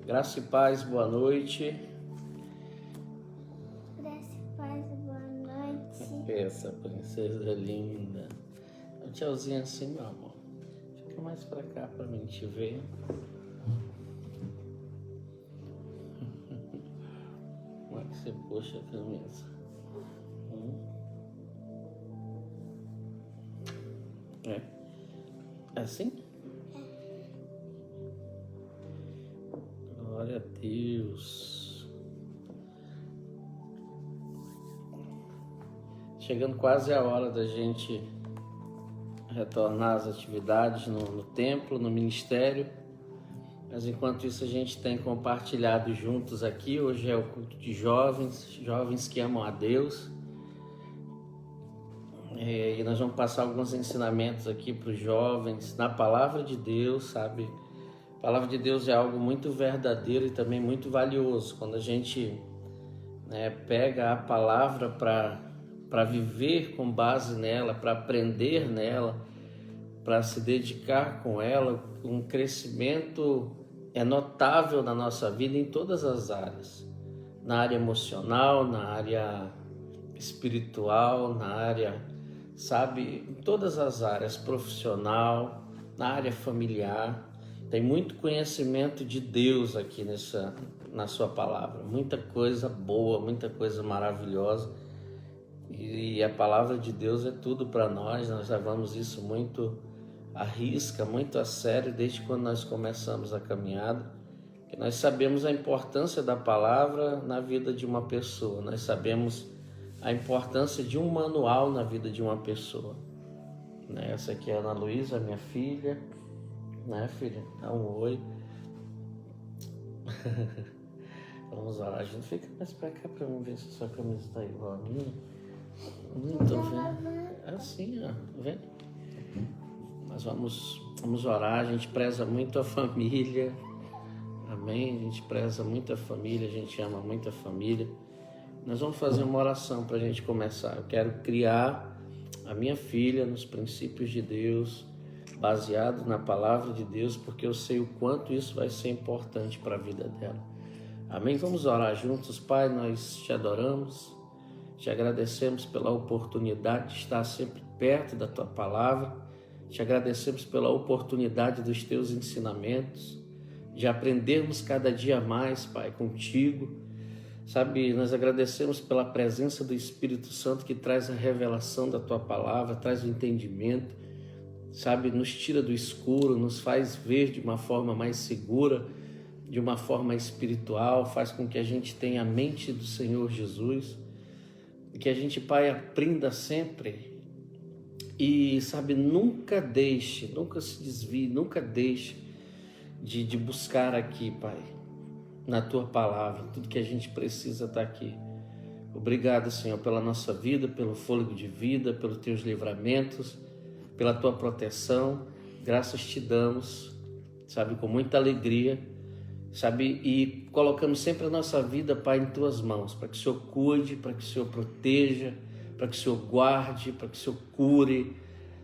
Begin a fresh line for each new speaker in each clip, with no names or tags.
Graça e paz, boa noite.
Graça e paz, boa noite.
Essa princesa linda. Um tchauzinho assim, meu amor. Fica mais pra cá pra mim te ver. Como é que você puxa a camisa? É? É assim? Glória a Deus. Chegando quase a hora da gente retornar às atividades no templo, no ministério. Mas enquanto isso a gente tem compartilhado juntos aqui. Hoje é o culto de jovens que amam a Deus. E nós vamos passar alguns ensinamentos aqui para os jovens na palavra de Deus, sabe? A palavra de Deus é algo muito verdadeiro e também muito valioso. Quando a gente pega a palavra para viver com base nela, para aprender nela, para se dedicar com ela, um crescimento é notável na nossa vida em todas as áreas. Na área emocional, na área espiritual, na área, sabe, em todas as áreas, profissional, na área familiar. Tem muito conhecimento de Deus aqui na sua palavra, muita coisa boa, muita coisa maravilhosa. E a palavra de Deus é tudo para nós levamos isso muito à risca, muito a sério desde quando nós começamos a caminhada. Que nós sabemos a importância da palavra na vida de uma pessoa, nós sabemos a importância de um manual na vida de uma pessoa. Essa aqui é a Ana Luísa, minha filha, né, filha? Dá um oi. Vamos orar junto. Fica mais pra cá pra mim ver se sua camisa tá igual a minha. Muito bem. Assim, ó, vem. Nós vamos orar. A gente preza muito a família. Amém? A gente preza muito a família, a gente ama muito a família. Nós vamos fazer uma oração para a gente começar. Eu quero criar a minha filha nos princípios de Deus, baseado na palavra de Deus, porque eu sei o quanto isso vai ser importante para a vida dela. Amém? Vamos orar juntos. Pai, nós te adoramos, te agradecemos pela oportunidade de estar sempre perto da tua palavra, te agradecemos pela oportunidade dos teus ensinamentos, de aprendermos cada dia mais, Pai, contigo. Sabe, nós agradecemos pela presença do Espírito Santo que traz a revelação da tua palavra, traz o entendimento, sabe, nos tira do escuro, nos faz ver de uma forma mais segura, de uma forma espiritual, faz com que a gente tenha a mente do Senhor Jesus, que a gente, Pai, aprenda sempre e, sabe, nunca se desvie, nunca deixe de buscar aqui, Pai, na tua palavra, tudo que a gente precisa está aqui. Obrigado, Senhor, pela nossa vida, pelo fôlego de vida, pelos teus livramentos, pela tua proteção. Graças te damos, sabe, com muita alegria, sabe, e colocamos sempre a nossa vida, Pai, em tuas mãos, para que o Senhor cuide, para que o Senhor proteja, para que o Senhor guarde, para que o Senhor cure.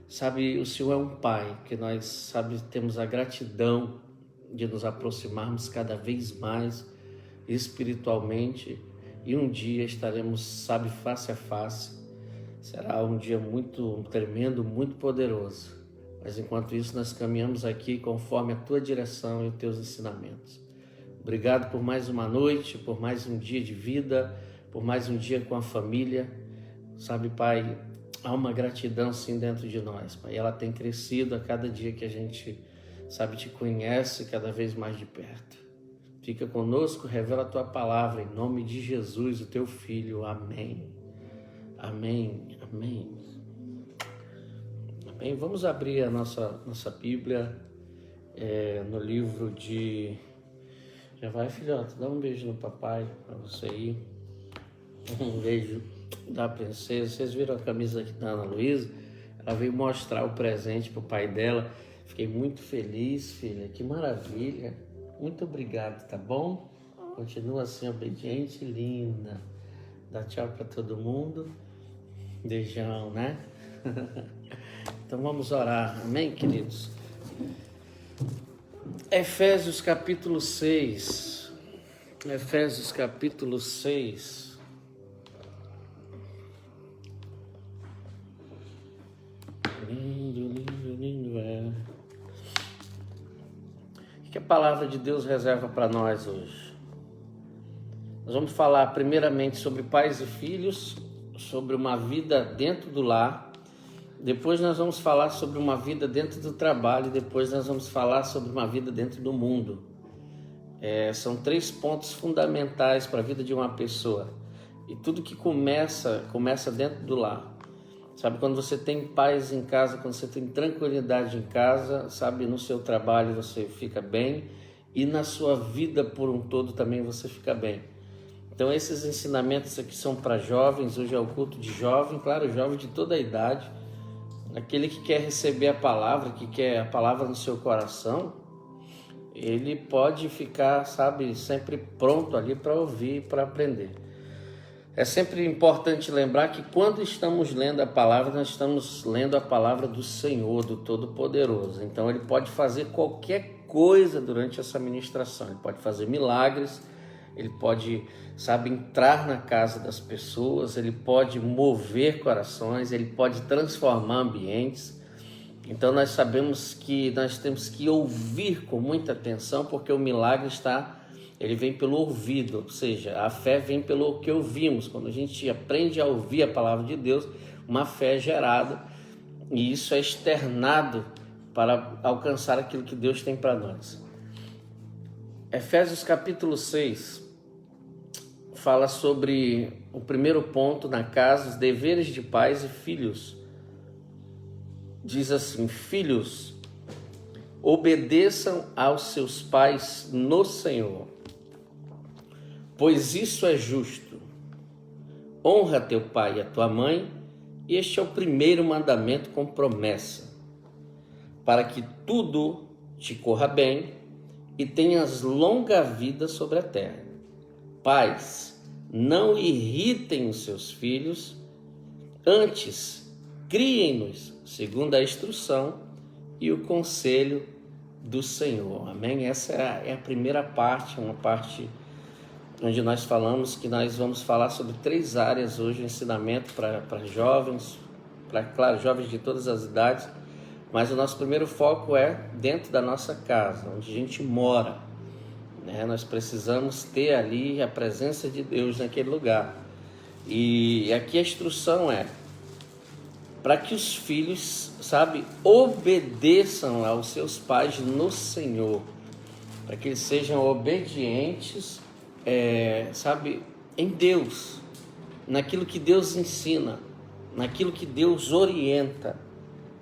Sabe, o Senhor é um Pai que nós, sabe, temos a gratidão de nos aproximarmos cada vez mais espiritualmente, e um dia estaremos, sabe, face a face. Será um dia muito tremendo, muito poderoso, mas enquanto isso nós caminhamos aqui conforme a tua direção e os teus ensinamentos. Obrigado por mais uma noite, por mais um dia de vida, por mais um dia com a família. Sabe, Pai, há uma gratidão sim dentro de nós, Pai, ela tem crescido a cada dia que a gente, sabe, te conhece cada vez mais de perto. Fica conosco, revela a tua palavra, em nome de Jesus, o teu Filho. Amém. Amém. Amém. Amém. Vamos abrir a nossa Bíblia no livro de... Já vai, filhote, dá um beijo no papai para você ir. Um beijo da princesa. Vocês viram a camisa aqui da Ana Luísa? Ela veio mostrar o presente para o pai dela. Fiquei muito feliz, filha. Que maravilha. Muito obrigado, tá bom? Continua assim, obediente e linda. Dá tchau para todo mundo. Beijão, né? Então vamos orar. Amém, queridos? Efésios capítulo 6. Efésios capítulo 6. Lindo, lindo, lindo, O que a palavra de Deus reserva para nós hoje? Nós vamos falar primeiramente sobre pais e filhos, sobre uma vida dentro do lar. Depois nós vamos falar sobre uma vida dentro do trabalho. Depois nós vamos falar sobre uma vida dentro do mundo. São 3 pontos fundamentais para a vida de uma pessoa. E tudo que começa dentro do lar. Sabe, quando você tem paz em casa, quando você tem tranquilidade em casa, sabe, no seu trabalho você fica bem e na sua vida por um todo também você fica bem. Então esses ensinamentos aqui são para jovens. Hoje é o culto de jovem, claro, jovem de toda a idade. Aquele que quer receber a palavra, que quer a palavra no seu coração, ele pode ficar, sabe, sempre pronto ali para ouvir, para aprender. É sempre importante lembrar que quando estamos lendo a palavra, nós estamos lendo a palavra do Senhor, do Todo-Poderoso. Então ele pode fazer qualquer coisa durante essa ministração. Ele pode fazer milagres, ele pode, sabe, entrar na casa das pessoas, ele pode mover corações, ele pode transformar ambientes. Então nós sabemos que nós temos que ouvir com muita atenção, porque o milagre ele vem pelo ouvido, ou seja, a fé vem pelo que ouvimos. Quando a gente aprende a ouvir a palavra de Deus, uma fé é gerada e isso é externado para alcançar aquilo que Deus tem para nós. Efésios capítulo 6 fala sobre o primeiro ponto na casa, os deveres de pais e filhos. Diz assim: filhos, obedeçam aos seus pais no Senhor, pois isso é justo. Honra teu pai e a tua mãe, e este é o primeiro mandamento com promessa, para que tudo te corra bem e tenhas longa vida sobre a terra. Pais, não irritem os seus filhos, antes criem-nos segundo a instrução e o conselho do Senhor. Amém? Essa é a primeira parte, uma parte onde nós falamos que nós vamos falar sobre 3 áreas hoje, o ensinamento para jovens, claro, jovens de todas as idades, mas o nosso primeiro foco é dentro da nossa casa, onde a gente mora, né? Nós precisamos ter ali a presença de Deus naquele lugar. E aqui a instrução é para que os filhos, sabe, obedeçam aos seus pais no Senhor, para que eles sejam obedientes, sabe, em Deus, naquilo que Deus ensina, naquilo que Deus orienta,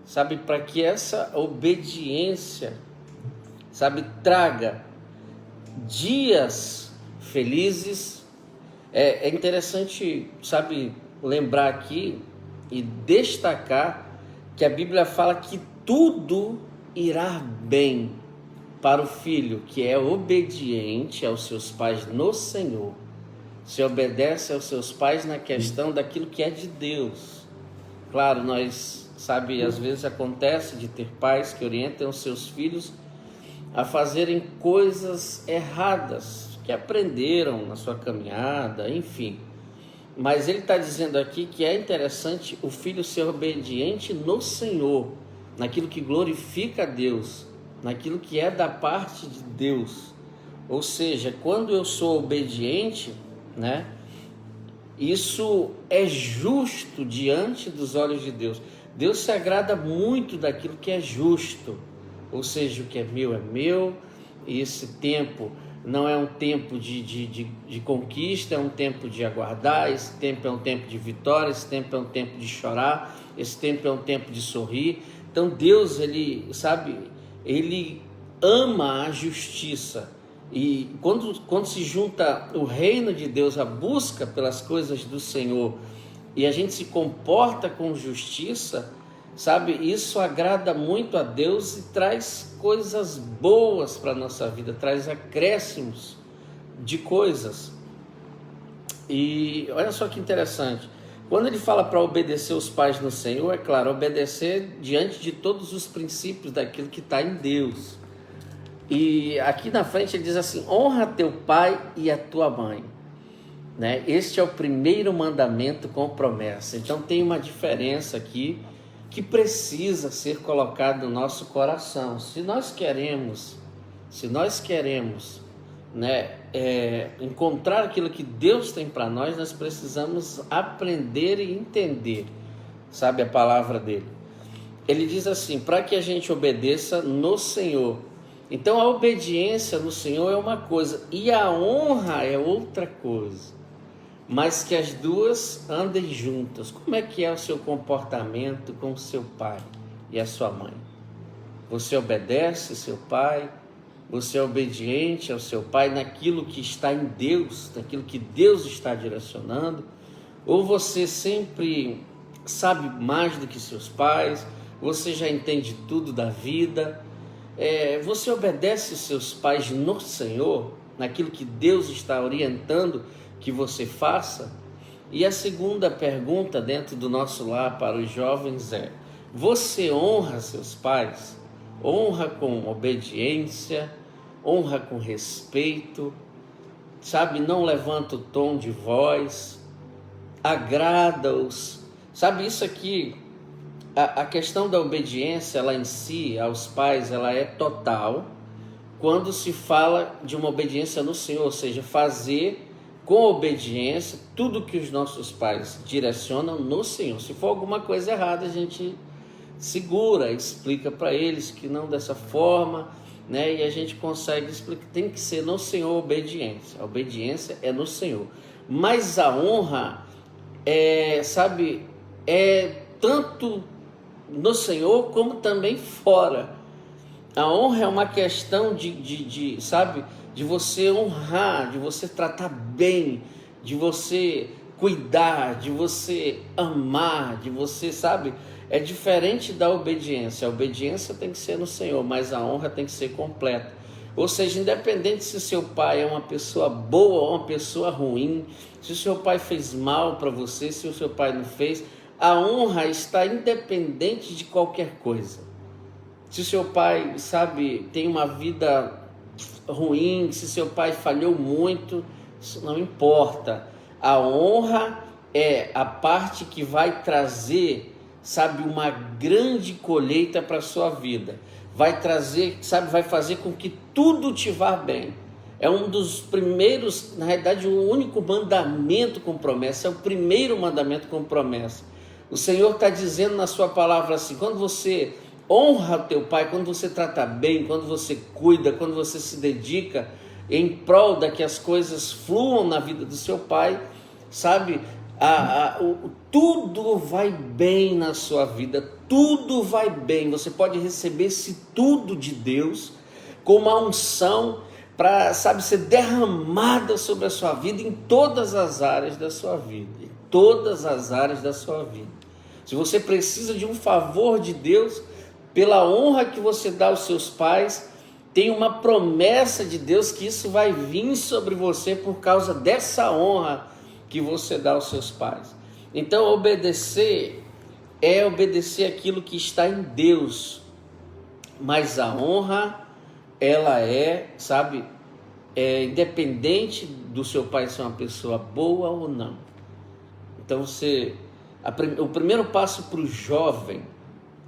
sabe, para que essa obediência, sabe, traga dias felizes. É interessante, sabe, lembrar aqui e destacar que a Bíblia fala que tudo irá bem para o filho que é obediente aos seus pais no Senhor, se obedece aos seus pais na questão daquilo que é de Deus. Claro, nós, sabe, às vezes acontece de ter pais que orientam os seus filhos a fazerem coisas erradas, que aprenderam na sua caminhada, enfim. Mas ele está dizendo aqui que é interessante o filho ser obediente no Senhor, naquilo que glorifica a Deus, naquilo que é da parte de Deus. Ou seja, quando eu sou obediente, né, isso é justo diante dos olhos de Deus. Deus se agrada muito daquilo que é justo, ou seja, o que é meu, e esse tempo não é um tempo de conquista, é um tempo de aguardar, esse tempo é um tempo de vitória, esse tempo é um tempo de chorar, esse tempo é um tempo de sorrir. Então Deus, ele, sabe, ele ama a justiça. E quando se junta o reino de Deus, a busca pelas coisas do Senhor, e a gente se comporta com justiça, sabe, isso agrada muito a Deus e traz coisas boas para a nossa vida, traz acréscimos de coisas. E olha só que interessante, quando ele fala para obedecer os pais no Senhor, é claro, obedecer diante de todos os princípios daquilo que está em Deus. E aqui na frente ele diz assim: honra teu pai e a tua mãe. Né? Este é o primeiro mandamento com promessa. Então tem uma diferença aqui que precisa ser colocada no nosso coração. Se nós queremos, né, encontrar aquilo que Deus tem para nós, nós precisamos aprender e entender, sabe, a palavra dele. Ele diz assim: para que a gente obedeça no Senhor. Então a obediência no Senhor é uma coisa e a honra é outra coisa, mas que as duas andem juntas. Como é que é o seu comportamento com o seu pai e a sua mãe? Você obedece seu pai? Você é obediente ao seu pai naquilo que está em Deus, naquilo que Deus está direcionando? Ou você sempre sabe mais do que seus pais? Você já entende tudo da vida? Você obedece os seus pais no Senhor, naquilo que Deus está orientando que você faça? E a segunda pergunta dentro do nosso lar para os jovens é: você honra seus pais? Honra com obediência, honra com respeito, sabe, não levanta o tom de voz, agrada-os, sabe, isso aqui, a questão da obediência, ela em si, aos pais, ela é total, quando se fala de uma obediência no Senhor, ou seja, fazer com obediência tudo que os nossos pais direcionam no Senhor. Se for alguma coisa errada, a gente segura, explica para eles que não dessa forma, né? E a gente consegue explicar, tem que ser no Senhor a obediência é no Senhor, mas a honra é tanto no Senhor como também fora. A honra é uma questão de você honrar, de você tratar bem, de você cuidar, de você amar, de você, é diferente da obediência. A obediência tem que ser no Senhor, mas a honra tem que ser completa. Ou seja, independente se seu pai é uma pessoa boa ou uma pessoa ruim, se o seu pai fez mal para você, se o seu pai não fez, a honra está independente de qualquer coisa. Se o seu pai, tem uma vida ruim, se seu pai falhou muito, isso não importa. A honra é a parte que vai trazer, uma grande colheita para a sua vida. Vai trazer, vai fazer com que tudo te vá bem. É um dos primeiros, na realidade, o único mandamento com promessa, é o primeiro mandamento com promessa. O Senhor está dizendo na sua palavra assim: quando você honra teu pai, quando você trata bem, quando você cuida, quando você se dedica em prol de que as coisas fluam na vida do seu pai, tudo vai bem na sua vida, tudo vai bem. Você pode receber esse tudo de Deus com uma unção para, ser derramada sobre a sua vida em todas as áreas da sua vida, em todas as áreas da sua vida. Se você precisa de um favor de Deus, pela honra que você dá aos seus pais, tem uma promessa de Deus que isso vai vir sobre você por causa dessa honra que você dá aos seus pais. Então, obedecer é obedecer aquilo que está em Deus, mas a honra, ela independente do seu pai ser uma pessoa boa ou não. Então, o primeiro passo para o jovem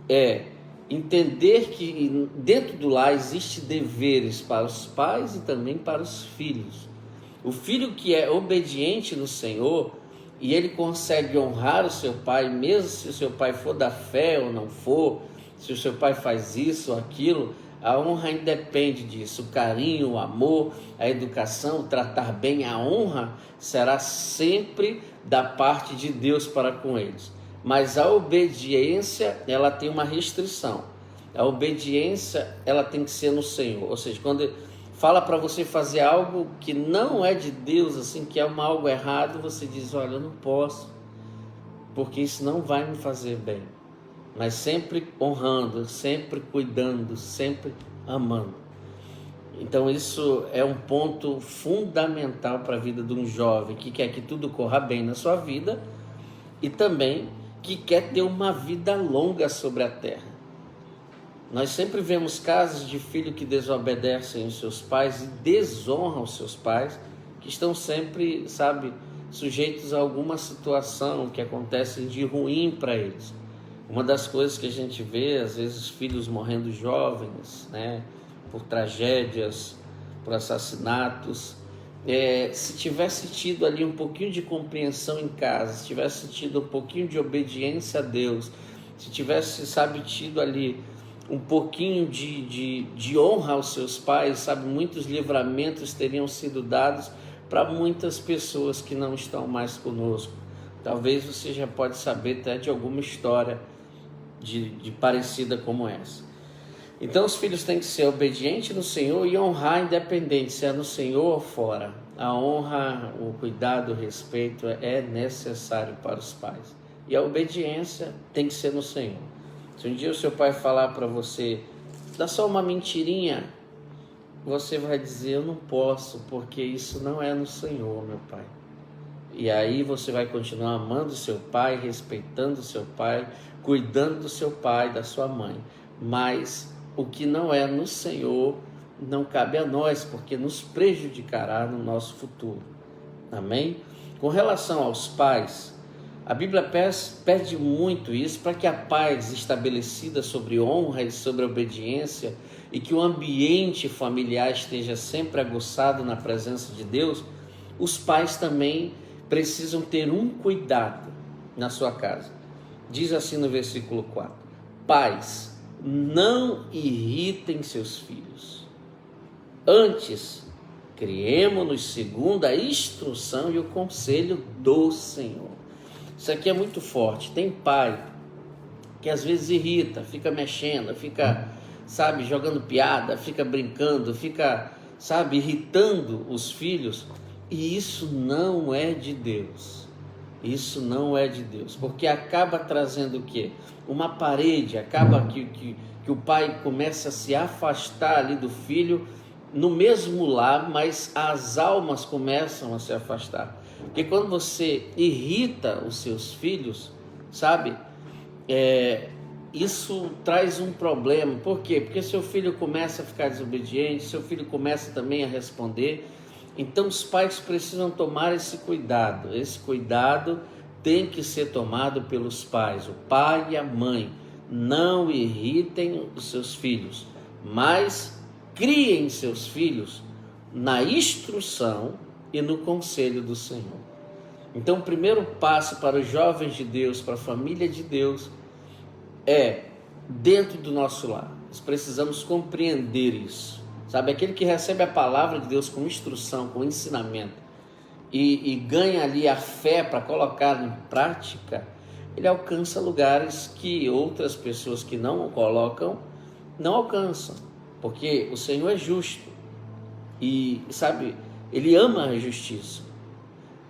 é entender que dentro do lar existe deveres para os pais e também para os filhos. O filho que é obediente no Senhor e ele consegue honrar o seu pai, mesmo se o seu pai for da fé ou não for, se o seu pai faz isso ou aquilo, a honra independe disso. O carinho, o amor, a educação, o tratar bem, a honra será sempre da parte de Deus para com eles. Mas a obediência, ela tem uma restrição. A obediência, ela tem que ser no Senhor. Ou seja, quando fala para você fazer algo que não é de Deus, que é algo errado, você diz: olha, eu não posso, porque isso não vai me fazer bem. Mas sempre honrando, sempre cuidando, sempre amando. Então isso é um ponto fundamental para a vida de um jovem que quer que tudo corra bem na sua vida e também que quer ter uma vida longa sobre a terra. Nós sempre vemos casos de filhos que desobedecem os seus pais e desonram os seus pais, que estão sempre, sabe, sujeitos a alguma situação que acontece de ruim para eles. Uma das coisas que a gente vê, às vezes, filhos morrendo jovens, né, por tragédias, por assassinatos. Se tivesse tido ali um pouquinho de compreensão em casa, se tivesse tido um pouquinho de obediência a Deus, se tivesse, sabe, tido ali um pouquinho de honra aos seus pais, sabe, muitos livramentos teriam sido dados para muitas pessoas que não estão mais conosco. Talvez você já pode saber até de alguma história de parecida como essa. Então os filhos têm que ser obedientes no Senhor e honrar independente se é no Senhor ou fora. A honra, o cuidado, o respeito é necessário para os pais. E a obediência tem que ser no Senhor. Se um dia o seu pai falar para você, dá só uma mentirinha, você vai dizer, eu não posso, porque isso não é no Senhor, meu pai. E aí você vai continuar amando seu pai, respeitando seu pai, cuidando do seu pai, da sua mãe. Mas o que não é no Senhor não cabe a nós, porque nos prejudicará no nosso futuro. Amém? Com relação aos pais, a Bíblia pede muito isso para que a paz estabelecida sobre honra e sobre obediência e que o ambiente familiar esteja sempre aguçado na presença de Deus, os pais também precisam ter um cuidado na sua casa. Diz assim no versículo 4: pais, não irritem seus filhos. Antes, criemo-nos segundo a instrução e o conselho do Senhor. Isso aqui é muito forte. Tem pai que às vezes irrita, fica mexendo, fica, sabe, jogando piada, fica brincando, fica, sabe, irritando os filhos. E isso não é de Deus. Isso não é de Deus, porque acaba trazendo o quê? Uma parede, acaba que o pai começa a se afastar ali do filho no mesmo lar, mas as almas começam a se afastar. Porque quando você irrita os seus filhos, sabe, isso traz um problema. Por quê? Porque seu filho começa a ficar desobediente, seu filho começa também a responder. Então os pais precisam tomar esse cuidado. Esse cuidado tem que ser tomado pelos pais, o pai e a mãe. Não irritem os seus filhos, mas criem seus filhos na instrução e no conselho do Senhor. Então o primeiro passo para os jovens de Deus, para a família de Deus, é dentro do nosso lar. Nós precisamos compreender isso. Sabe, aquele que recebe a palavra de Deus com instrução, com ensinamento e ganha ali a fé para colocar em prática, ele alcança lugares que outras pessoas que não o colocam não alcançam, porque o Senhor é justo e, sabe, Ele ama a justiça,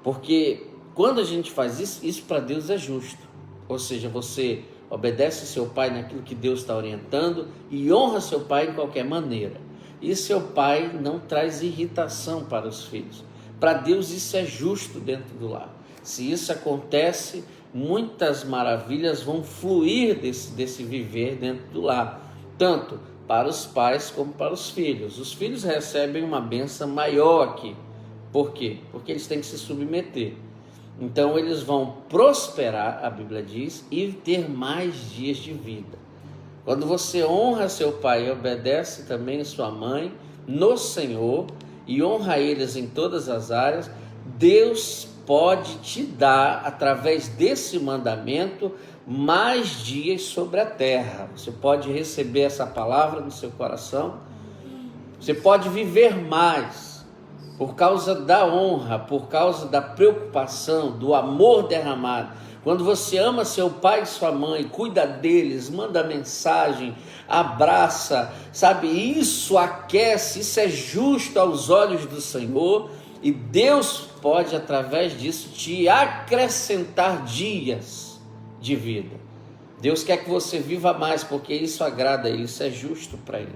porque quando a gente faz isso para Deus é justo, ou seja, você obedece seu pai naquilo que Deus está orientando e honra seu pai em qualquer maneira. E seu pai não traz irritação para os filhos. Para Deus isso é justo dentro do lar. Se isso acontece, muitas maravilhas vão fluir desse viver dentro do lar, tanto para os pais como para os filhos. Os filhos recebem uma bênção maior aqui. Por quê? Porque eles têm que se submeter. Então eles vão prosperar, a Bíblia diz, e ter mais dias de vida. Quando você honra seu pai e obedece também sua mãe no Senhor e honra eles em todas as áreas, Deus pode te dar, através desse mandamento, mais dias sobre a terra. Você pode receber essa palavra no seu coração, você pode viver mais por causa da honra, por causa da preocupação, do amor derramado. Quando você ama seu pai e sua mãe, cuida deles, manda mensagem, abraça, sabe, isso aquece, isso é justo aos olhos do Senhor, e Deus pode, através disso, te acrescentar dias de vida. Deus quer que você viva mais, porque isso agrada a Ele, isso é justo para Ele.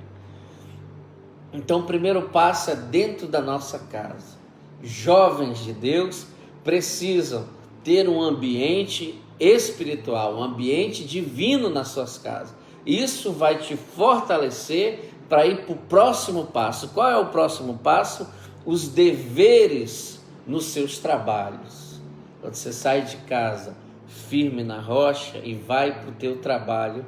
Então o primeiro passo é dentro da nossa casa. Jovens de Deus precisam ter um ambiente espiritual, um ambiente divino nas suas casas. Isso vai te fortalecer para ir para o próximo passo. Qual é o próximo passo? Os deveres nos seus trabalhos. Quando você sai de casa firme na rocha e vai para o teu trabalho,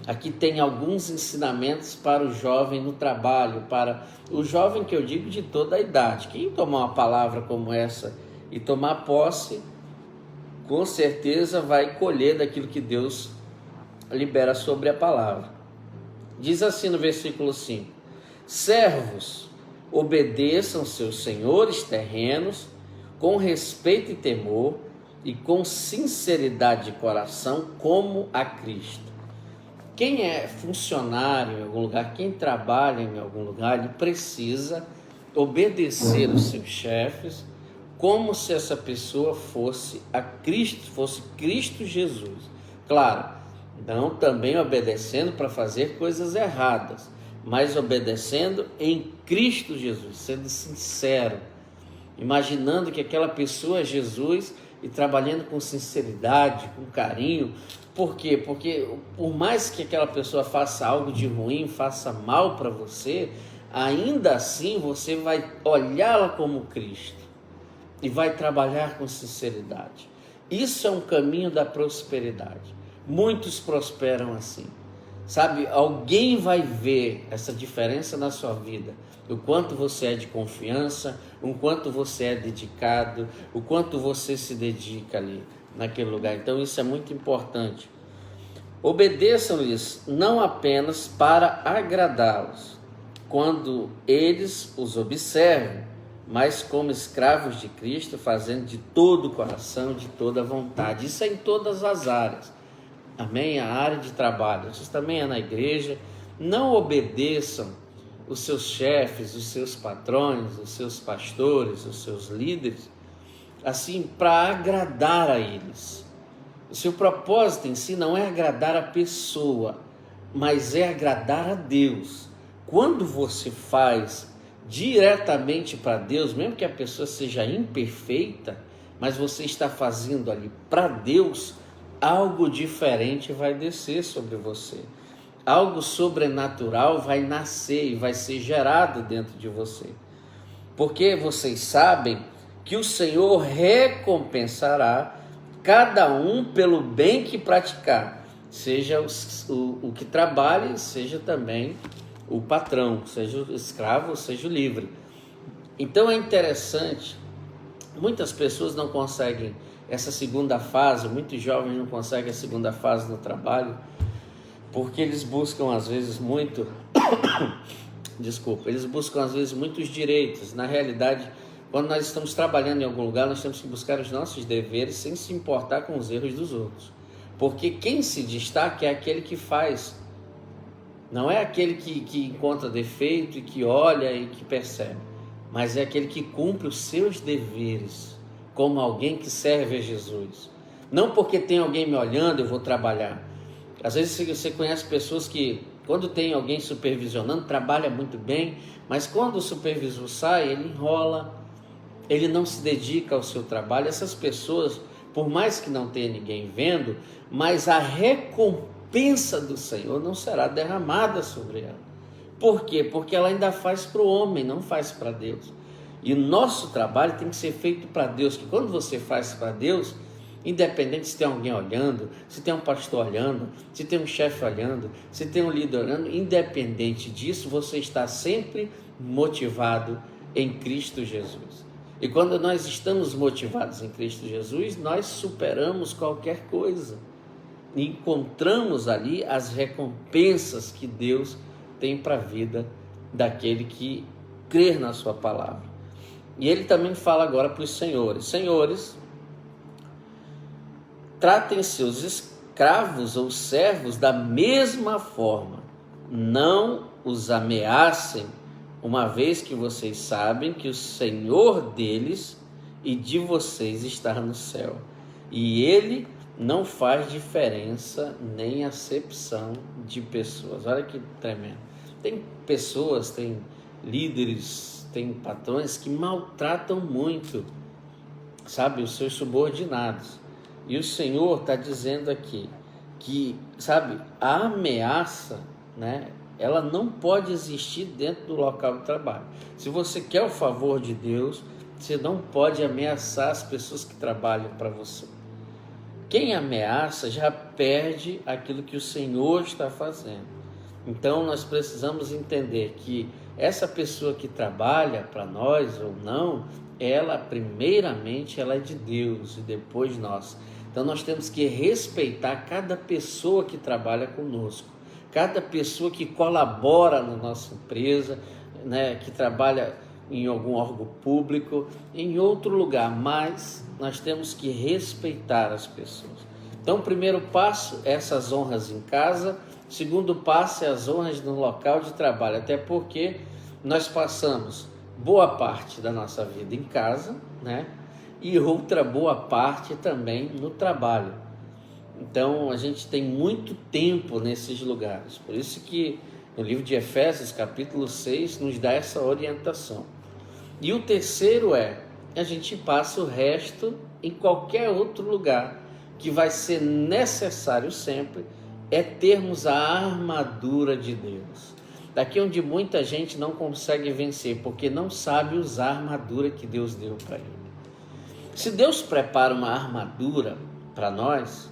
aqui tem alguns ensinamentos para o jovem no trabalho, para o jovem que eu digo de toda a idade. Quem tomar uma palavra como essa e tomar posse, com certeza vai colher daquilo que Deus libera sobre a palavra. Diz assim no versículo 5: servos, obedeçam seus senhores terrenos com respeito e temor e com sinceridade de coração, como a Cristo. Quem é funcionário em algum lugar, quem trabalha em algum lugar, ele precisa obedecer os seus chefes como se essa pessoa fosse a Cristo, fosse Cristo Jesus. Claro, não também obedecendo para fazer coisas erradas, mas obedecendo em Cristo Jesus, sendo sincero, imaginando que aquela pessoa é Jesus e trabalhando com sinceridade, com carinho. Por quê? Porque por mais que aquela pessoa faça algo de ruim, faça mal para você, ainda assim você vai olhá-la como Cristo e vai trabalhar com sinceridade. Isso é um caminho da prosperidade. Muitos prosperam assim. Sabe, alguém vai ver essa diferença na sua vida, o quanto você é de confiança, o quanto você é dedicado, o quanto você se dedica ali naquele lugar. Então isso é muito importante. Obedeçam-lhes não apenas para agradá-los, quando eles os observam, mas como escravos de Cristo, fazendo de todo o coração, de toda a vontade. Isso é em todas as áreas. Amém? A área de trabalho, isso também é na igreja. Não obedeçam os seus chefes, os seus patrões, os seus pastores, os seus líderes, assim, para agradar a eles. O seu propósito em si não é agradar a pessoa, mas é agradar a Deus. Quando você faz diretamente para Deus, mesmo que a pessoa seja imperfeita, mas você está fazendo ali para Deus, algo diferente vai descer sobre você. Algo sobrenatural vai nascer e vai ser gerado dentro de você. Porque vocês sabem que o Senhor recompensará cada um pelo bem que praticar, seja o que trabalhe, seja também o patrão, seja o escravo, seja o livre. Então é interessante, muitas pessoas não conseguem essa segunda fase, muitos jovens não conseguem a segunda fase no trabalho, porque eles buscam às vezes muito, eles buscam às vezes muitos direitos. Na realidade, quando nós estamos trabalhando em algum lugar, nós temos que buscar os nossos deveres sem se importar com os erros dos outros. Porque quem se destaca é aquele que faz, não é aquele que encontra defeito e que olha e que percebe, mas é aquele que cumpre os seus deveres, como alguém que serve a Jesus. Não porque tem alguém me olhando eu vou trabalhar. Às vezes você conhece pessoas que, quando tem alguém supervisionando, trabalha muito bem, mas quando o supervisor sai, ele enrola, ele não se dedica ao seu trabalho. Essas pessoas, por mais que não tenha ninguém vendo, mas a recompensa do Senhor não será derramada sobre ela. Por quê? Porque ela ainda faz para o homem, não faz para Deus. E o nosso trabalho tem que ser feito para Deus, que quando você faz para Deus, independente se tem alguém olhando, se tem um pastor olhando, se tem um chefe olhando, se tem um líder olhando, independente disso, você está sempre motivado em Cristo Jesus. E quando nós estamos motivados em Cristo Jesus, nós superamos qualquer coisa. E encontramos ali as recompensas que Deus tem para a vida daquele que crer na sua palavra. E ele também fala agora para os senhores: senhores, tratem seus escravos ou servos da mesma forma, não os ameacem, uma vez que vocês sabem que o Senhor deles e de vocês está no céu, e ele não faz diferença nem acepção de pessoas. Olha que tremendo. Tem pessoas, tem líderes, tem patrões que maltratam muito, sabe, os seus subordinados. E o Senhor está dizendo aqui que, sabe, a ameaça, né, ela não pode existir dentro do local de trabalho. Se você quer o favor de Deus, você não pode ameaçar as pessoas que trabalham para você. Quem ameaça já perde aquilo que o Senhor está fazendo. Então nós precisamos entender que essa pessoa que trabalha para nós ou não, ela primeiramente ela é de Deus e depois nós. Então nós temos que respeitar cada pessoa que trabalha conosco, cada pessoa que colabora na nossa empresa, né, que trabalha em algum órgão público, em outro lugar, mas nós temos que respeitar as pessoas. Então o primeiro passo é essas honras em casa, o segundo passo é as honras no local de trabalho, até porque nós passamos boa parte da nossa vida em casa, né? E outra boa parte também no trabalho. Então a gente tem muito tempo nesses lugares, por isso que no livro de Efésios, capítulo 6, nos dá essa orientação. E o terceiro é, a gente passa o resto em qualquer outro lugar, que vai ser necessário sempre, é termos a armadura de Deus. Daqui onde muita gente não consegue vencer, porque não sabe usar a armadura que Deus deu para ele. Se Deus prepara uma armadura para nós,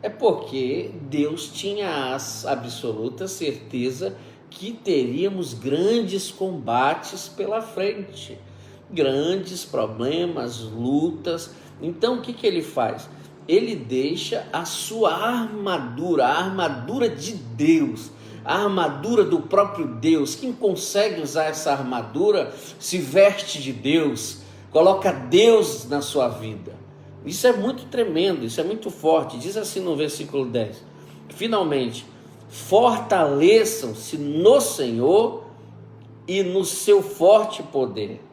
é porque Deus tinha a absoluta certeza que teríamos grandes combates pela frente, grandes problemas, lutas. Então o que ele faz? Ele deixa a sua armadura, a armadura de Deus, a armadura do próprio Deus. Quem consegue usar essa armadura se veste de Deus, coloca Deus na sua vida. Isso é muito tremendo, isso é muito forte. Diz assim no versículo 10: finalmente, fortaleçam-se no Senhor e no seu forte poder.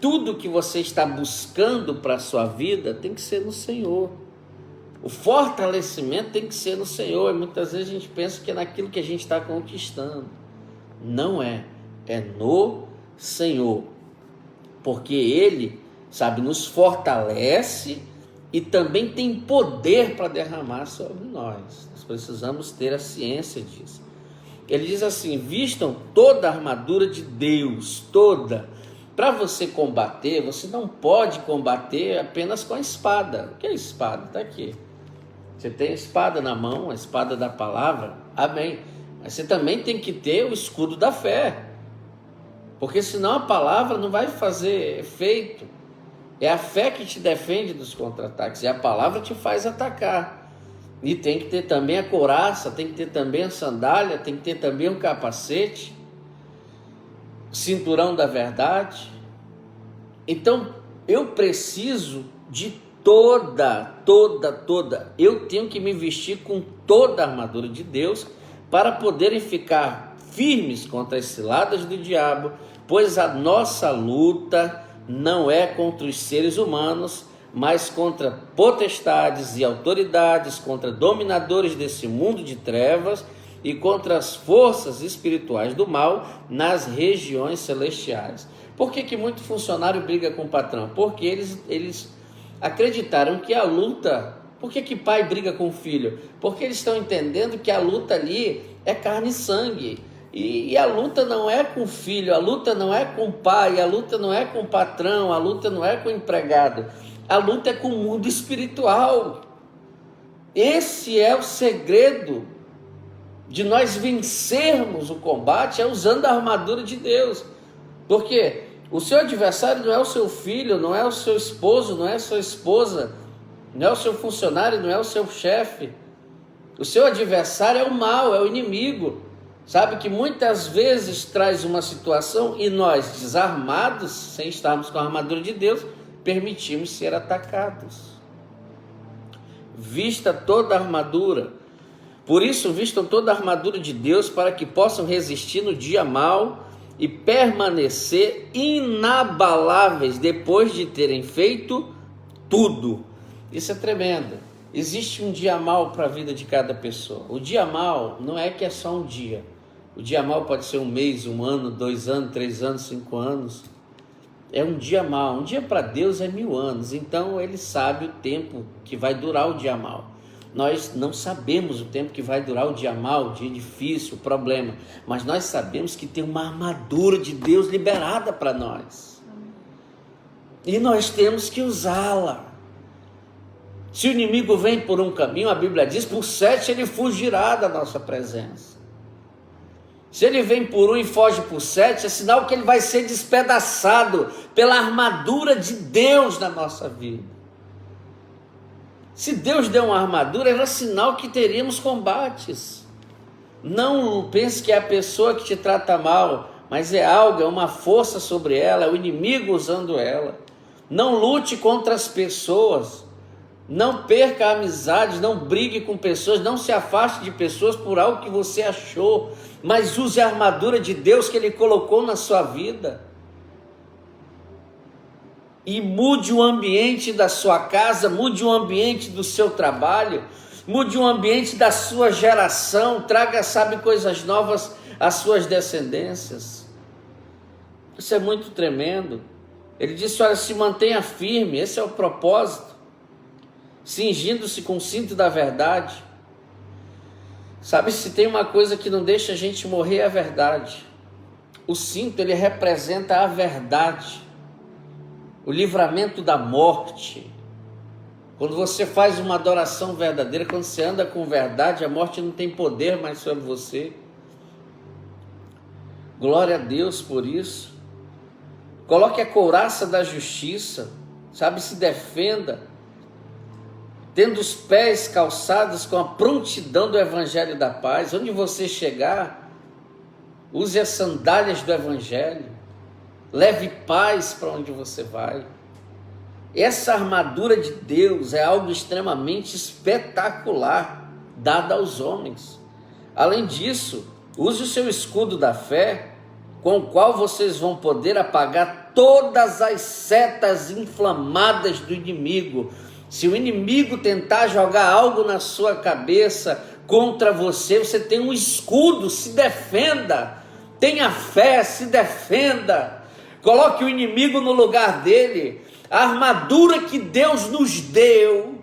Tudo que você está buscando para a sua vida tem que ser no Senhor. O fortalecimento tem que ser no Senhor. E muitas vezes a gente pensa que é naquilo que a gente está conquistando. Não é. É no Senhor. Porque Ele, sabe, nos fortalece e também tem poder para derramar sobre nós. Nós precisamos ter a ciência disso. Ele diz assim: vistam toda a armadura de Deus, toda. Para você combater, você não pode combater apenas com a espada. O que é a espada? Está aqui. Você tem a espada na mão, a espada da palavra, amém. Mas você também tem que ter o escudo da fé. Porque senão a palavra não vai fazer efeito. É a fé que te defende dos contra-ataques. E a palavra te faz atacar. E tem que ter também a couraça, tem que ter também a sandália, tem que ter também um capacete, cinturão da verdade. Então eu preciso de toda. Eu tenho que me vestir com toda a armadura de Deus para poderem ficar firmes contra as ciladas do diabo, pois a nossa luta não é contra os seres humanos, mas contra potestades e autoridades, contra dominadores desse mundo de trevas e contra as forças espirituais do mal nas regiões celestiais. Por que muito funcionário briga com o patrão? Porque eles acreditaram que a luta... Por que pai briga com o filho? Porque eles estão entendendo que a luta ali é carne e sangue. E a luta não é com o filho, a luta não é com o pai, a luta não é com o patrão, a luta não é com o empregado. A luta é com o mundo espiritual. Esse é o segredo de nós vencermos o combate, é usando a armadura de Deus. Porque o seu adversário não é o seu filho, não é o seu esposo, não é a sua esposa, não é o seu funcionário, não é o seu chefe. O seu adversário é o mal, é o inimigo. Sabe que muitas vezes traz uma situação e nós, desarmados, sem estarmos com a armadura de Deus, permitimos ser atacados. Vista toda a armadura. Por isso, vistam toda a armadura de Deus para que possam resistir no dia mau e permanecer inabaláveis depois de terem feito tudo. Isso é tremendo. Existe um dia mau para a vida de cada pessoa. O dia mau não é que é só um dia. O dia mau pode ser um mês, 1 ano, 2 anos, 3 anos, 5 anos. É um dia mau. Um dia para Deus é 1000 anos. Então ele sabe o tempo que vai durar o dia mau. Nós não sabemos o tempo que vai durar o dia mau, o dia difícil, o problema, mas nós sabemos que tem uma armadura de Deus liberada para nós. E nós temos que usá-la. Se o inimigo vem por um caminho, a Bíblia diz, por 7 ele fugirá da nossa presença. Se ele vem por um e foge por 7, é sinal que ele vai ser despedaçado pela armadura de Deus na nossa vida. Se Deus deu uma armadura, era sinal que teríamos combates. Não pense que é a pessoa que te trata mal, mas é algo, é uma força sobre ela, é o inimigo usando ela. Não lute contra as pessoas, não perca a amizade, não brigue com pessoas, não se afaste de pessoas por algo que você achou, mas use a armadura de Deus que Ele colocou na sua vida. E mude o ambiente da sua casa, mude o ambiente do seu trabalho, mude o ambiente da sua geração, traga, coisas novas às suas descendências. Isso é muito tremendo. Ele disse, olha, se mantenha firme, esse é o propósito, cingindo-se com o cinto da verdade. Sabe, se tem uma coisa que não deixa a gente morrer, é a verdade. O cinto, ele representa a verdade. O livramento da morte. Quando você faz uma adoração verdadeira, quando você anda com verdade, a morte não tem poder mais sobre você. Glória a Deus por isso. Coloque a couraça da justiça, se defenda, tendo os pés calçados com a prontidão do Evangelho da paz. Onde você chegar, use as sandálias do Evangelho. Leve paz para onde você vai. Essa armadura de Deus é algo extremamente espetacular, dada aos homens. Além disso, use o seu escudo da fé, com o qual vocês vão poder apagar todas as setas inflamadas do inimigo. Se o inimigo tentar jogar algo na sua cabeça contra você, você tem um escudo, se defenda. Tenha fé, se defenda. Coloque o inimigo no lugar dele. A armadura que Deus nos deu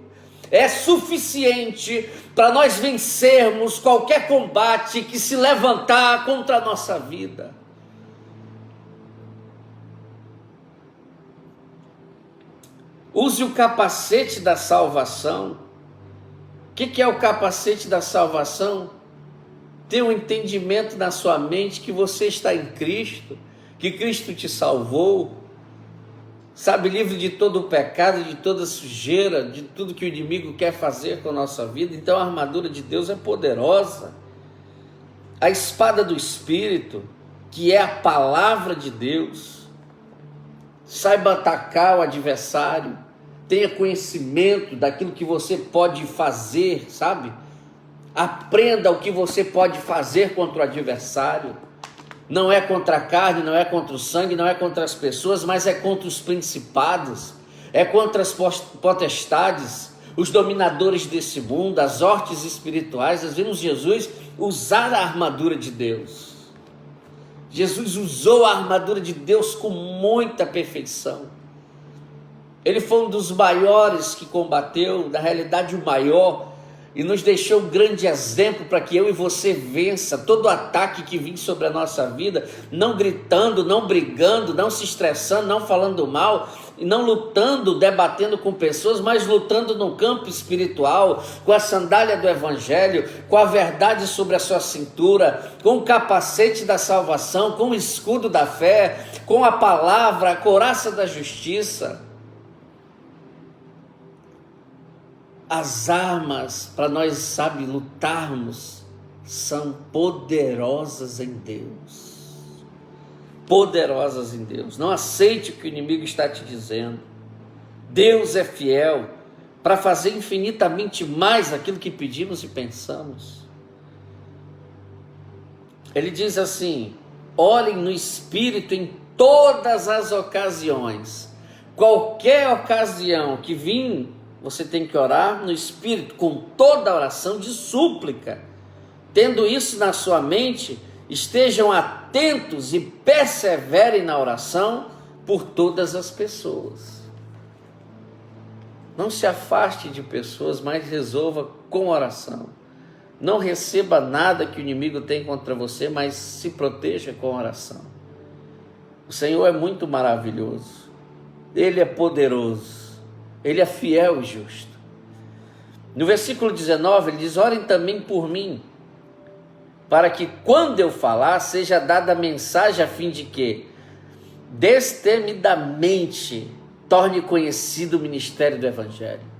é suficiente para nós vencermos qualquer combate que se levantar contra a nossa vida. Use o capacete da salvação. O que é o capacete da salvação? Ter um entendimento na sua mente que você está em Cristo, que Cristo te salvou, livre de todo o pecado, de toda sujeira, de tudo que o inimigo quer fazer com a nossa vida. Então a armadura de Deus é poderosa. A espada do Espírito, que é a palavra de Deus. Saiba atacar o adversário, tenha conhecimento daquilo que você pode fazer, Aprenda o que você pode fazer contra o adversário. Não é contra a carne, não é contra o sangue, não é contra as pessoas, mas é contra os principados, é contra as potestades, os dominadores desse mundo, as hortes espirituais. Nós vemos Jesus usar a armadura de Deus. Jesus usou a armadura de Deus com muita perfeição. Ele foi um dos maiores que combateu, na realidade o maior, e nos deixou um grande exemplo para que eu e você vença todo ataque que vem sobre a nossa vida, não gritando, não brigando, não se estressando, não falando mal, e não lutando, debatendo com pessoas, mas lutando no campo espiritual, com a sandália do Evangelho, com a verdade sobre a sua cintura, com o capacete da salvação, com o escudo da fé, com a palavra, a couraça da justiça. As armas para nós, lutarmos, são poderosas em Deus. Poderosas em Deus. Não aceite o que o inimigo está te dizendo. Deus é fiel para fazer infinitamente mais aquilo que pedimos e pensamos. Ele diz assim: orem no Espírito em todas as ocasiões. Qualquer ocasião que vir, você tem que orar no Espírito com toda a oração de súplica. Tendo isso na sua mente, estejam atentos e perseverem na oração por todas as pessoas. Não se afaste de pessoas, mas resolva com oração. Não receba nada que o inimigo tem contra você, mas se proteja com oração. O Senhor é muito maravilhoso. Ele é poderoso. Ele é fiel e justo. No versículo 19, ele diz: orem também por mim, para que quando eu falar, seja dada a mensagem a fim de que, destemidamente, torne conhecido o ministério do Evangelho.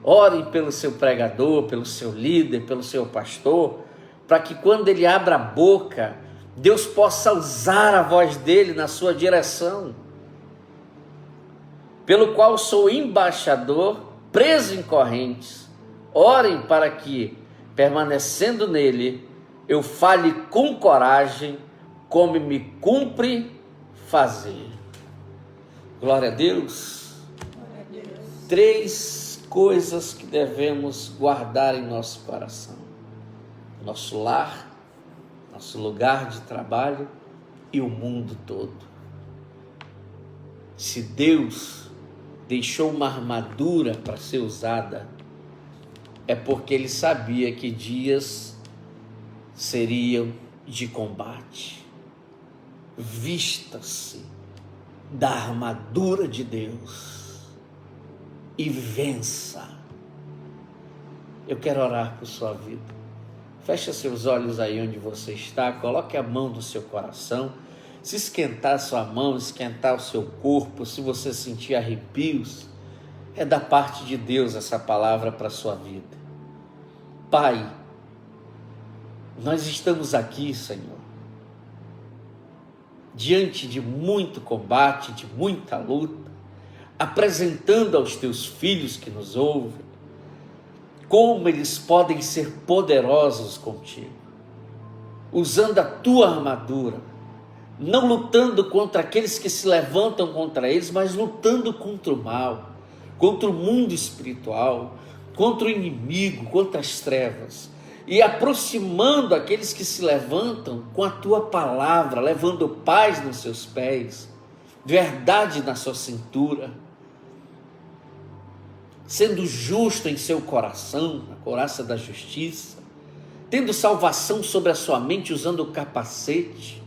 Orem pelo seu pregador, pelo seu líder, pelo seu pastor, para que quando ele abra a boca, Deus possa usar a voz dele na sua direção. Pelo qual sou embaixador, preso em correntes. Orem para que, permanecendo nele, eu fale com coragem, como me cumpre fazer. Glória a Deus.
Glória a Deus.
3 coisas que devemos guardar em nosso coração: nosso lar, nosso lugar de trabalho e o mundo todo. Se Deus deixou uma armadura para ser usada, é porque Ele sabia que dias seriam de combate. Vista-se da armadura de Deus e vença. Eu quero orar por sua vida. Feche seus olhos aí onde você está, coloque a mão no seu coração. Se esquentar a sua mão, esquentar o seu corpo, se você sentir arrepios, é da parte de Deus essa palavra para a sua vida. Pai, nós estamos aqui, Senhor, diante de muito combate, de muita luta, apresentando aos teus filhos que nos ouvem, como eles podem ser poderosos contigo, usando a tua armadura, não lutando contra aqueles que se levantam contra eles, mas lutando contra o mal, contra o mundo espiritual, contra o inimigo, contra as trevas, e aproximando aqueles que se levantam com a tua palavra, levando paz nos seus pés, verdade na sua cintura, sendo justo em seu coração, a couraça da justiça, tendo salvação sobre a sua mente, usando o capacete,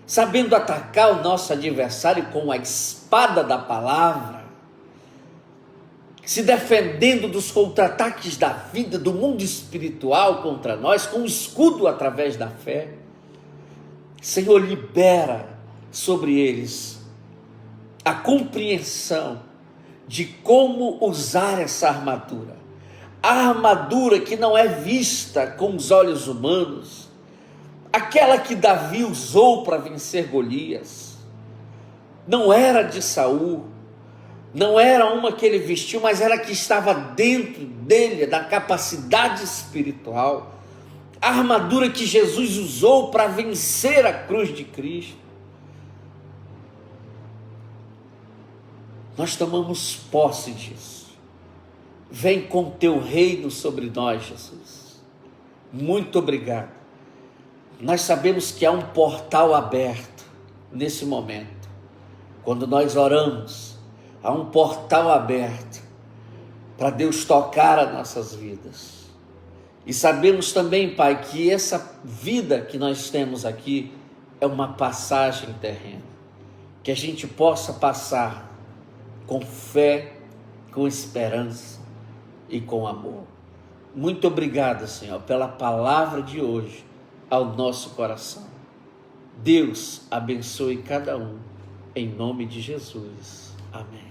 sabendo atacar o nosso adversário com a espada da palavra, se defendendo dos contra-ataques da vida, do mundo espiritual contra nós, com o escudo através da fé. Senhor, libera sobre eles a compreensão de como usar essa armadura. A armadura que não é vista com os olhos humanos, aquela que Davi usou para vencer Golias, não era de Saul, não era uma que ele vestiu, mas era que estava dentro dele, da capacidade espiritual, a armadura que Jesus usou para vencer a cruz de Cristo. Nós tomamos posse disso. Vem com teu reino sobre nós, Jesus. Muito obrigado. Nós sabemos que há um portal aberto nesse momento. Quando nós oramos, há um portal aberto para Deus tocar as nossas vidas. E sabemos também, Pai, que essa vida que nós temos aqui é uma passagem terrena. Que a gente possa passar com fé, com esperança e com amor. Muito obrigado, Senhor, pela palavra de hoje ao nosso coração. Deus abençoe cada um, em nome de Jesus. Amém.